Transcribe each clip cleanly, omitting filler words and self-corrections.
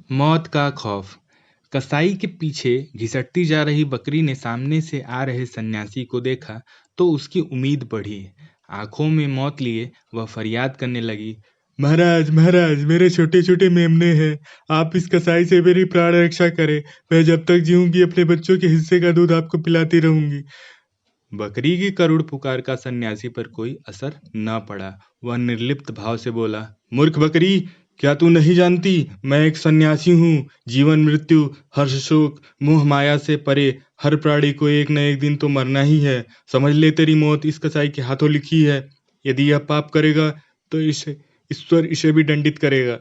मौत का खौफ। कसाई के पीछे घिसटती जा रही बकरी ने सामने से आ रहे सन्यासी को देखा तो उसकी उम्मीद बढ़ी। आंखों में मौत लिए वह फरियाद करने लगी, महाराज महाराज, मेरे छोटे छोटे मेमने हैं। आप इस कसाई से मेरी प्राण रक्षा करें। मैं जब तक जीऊंगी अपने बच्चों के हिस्से का दूध आपको पिलाती रहूंगी। बकरी की करुण पुकार का सन्यासी पर कोई असर न पड़ा। वह निर्लिप्त भाव से बोला, मूर्ख बकरी, क्या तू नहीं जानती मैं एक सन्यासी हूँ। जीवन मृत्यु, हर्ष शोक, मोह माया से परे हर प्राणी को एक न एक दिन तो मरना ही है। समझ ले, तेरी मौत इस कसाई के हाथों लिखी है। यदि यह पाप करेगा तो इसे ईश्वर इसे भी दंडित करेगा।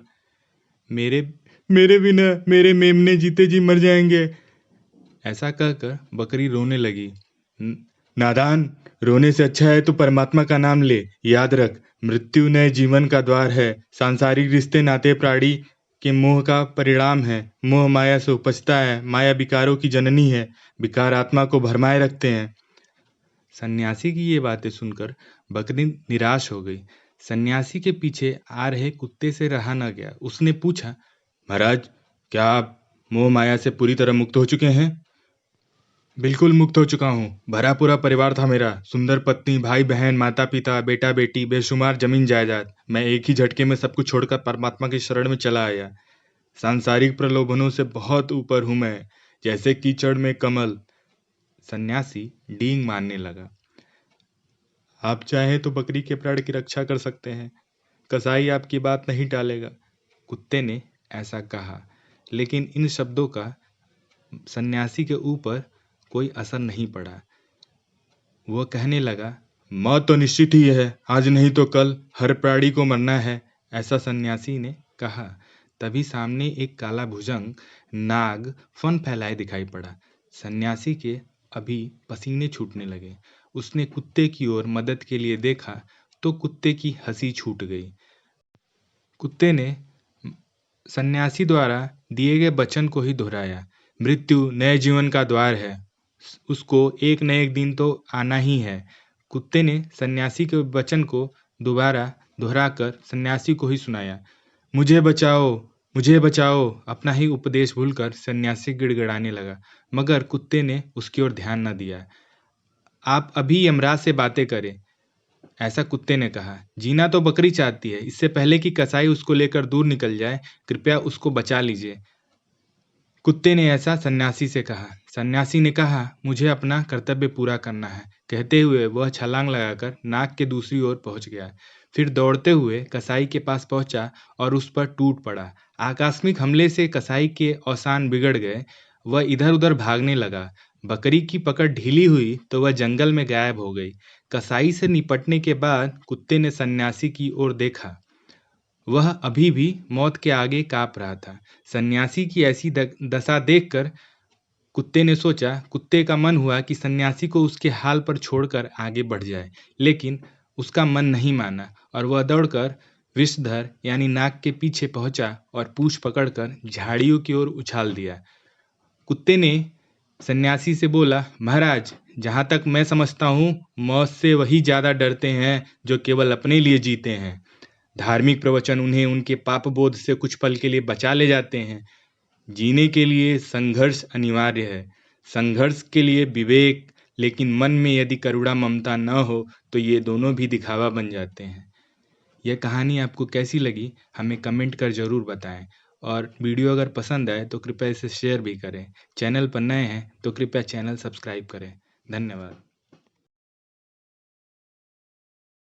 मेरे मेरे बिना मेरे मेमने जीते जी मर जाएंगे। ऐसा कहकर बकरी रोने लगी। नादान, रोने से अच्छा है तो परमात्मा का नाम ले। याद रख, मृत्यु नए जीवन का द्वार है। सांसारिक रिश्ते नाते प्राणी के मोह का परिणाम है। मोह माया से उपजता है। माया विकारों की जननी है। विकार आत्मा को भरमाए रखते हैं। सन्यासी की ये बातें सुनकर बकरी निराश हो गई। सन्यासी के पीछे आ रहे कुत्ते से रहा न गया। उसने पूछा, महाराज, क्या आप मोह माया से पूरी तरह मुक्त हो चुके हैं? बिल्कुल मुक्त हो चुका हूँ। भरा पूरा परिवार था मेरा। सुंदर पत्नी, भाई बहन, माता पिता, बेटा बेटी, बेशुमार जमीन जायदाद। मैं एक ही झटके में सब कुछ छोड़कर परमात्मा की शरण में चला आया। सांसारिक प्रलोभनों से बहुत ऊपर हूं मैं, जैसे कीचड़ में कमल। सन्यासी डींग मारने लगा। आप चाहें तो बकरी के प्राण की रक्षा कर सकते हैं। कसाई आपकी बात नहीं टालेगा। कुत्ते ने ऐसा कहा, लेकिन इन शब्दों का सन्यासी के ऊपर कोई असर नहीं पड़ा। वह कहने लगा, मौत तो निश्चित ही है। आज नहीं तो कल हर प्राणी को मरना है। ऐसा सन्यासी ने कहा। तभी सामने एक काला भुजंग नाग फन फैलाए दिखाई पड़ा। सन्यासी के अभी पसीने छूटने लगे। उसने कुत्ते की ओर मदद के लिए देखा तो कुत्ते की हंसी छूट गई। कुत्ते ने सन्यासी द्वारा दिए गए वचन को ही दोहराया, मृत्यु नए जीवन का द्वार है, उसको एक न एक दिन तो आना ही है। कुत्ते ने सन्यासी के वचन को दोबारा दोहराकर सन्यासी को ही सुनाया, मुझे बचाओ, मुझे बचाओ। अपना ही उपदेश भूलकर सन्यासी गिड़गिड़ाने लगा, मगर कुत्ते ने उसकी ओर ध्यान न दिया। आप अभी यमराज से बातें करें, ऐसा कुत्ते ने कहा। जीना तो बकरी चाहती है, इससे पहले कि कसाई उसको लेकर दूर निकल जाए, कृपया उसको बचा लीजिए। कुत्ते ने ऐसा सन्यासी से कहा। सन्यासी ने कहा, मुझे अपना कर्तव्य पूरा करना है। कहते हुए वह छलांग लगाकर नाग के दूसरी ओर पहुंच गया। फिर दौड़ते हुए कसाई के पास पहुंचा और उस पर टूट पड़ा। आकस्मिक हमले से कसाई के औसान बिगड़ गए। वह इधर उधर भागने लगा। बकरी की पकड़ ढीली हुई तो वह जंगल में गायब हो गई। कसाई से निपटने के बाद कुत्ते ने सन्यासी की ओर देखा। वह अभी भी मौत के आगे कांप रहा था। सन्यासी की ऐसी दशा देखकर कुत्ते ने सोचा, कुत्ते का मन हुआ कि सन्यासी को उसके हाल पर छोड़कर आगे बढ़ जाए, लेकिन उसका मन नहीं माना और वह दौड़कर विषधर यानी नाग के पीछे पहुंचा और पूंछ पकड़कर झाड़ियों की ओर उछाल दिया। कुत्ते ने सन्यासी से बोला, महाराज, जहाँ तक मैं समझता हूँ, मौत से वही ज़्यादा डरते हैं जो केवल अपने लिए जीते हैं। धार्मिक प्रवचन उन्हें उनके पाप बोध से कुछ पल के लिए बचा ले जाते हैं। जीने के लिए संघर्ष अनिवार्य है, संघर्ष के लिए विवेक, लेकिन मन में यदि करुणा ममता न हो तो ये दोनों भी दिखावा बन जाते हैं। यह कहानी आपको कैसी लगी हमें कमेंट कर ज़रूर बताएं, और वीडियो अगर पसंद आए तो कृपया इसे शेयर भी करें। चैनल पर नए हैं तो कृपया चैनल सब्सक्राइब करें। धन्यवाद।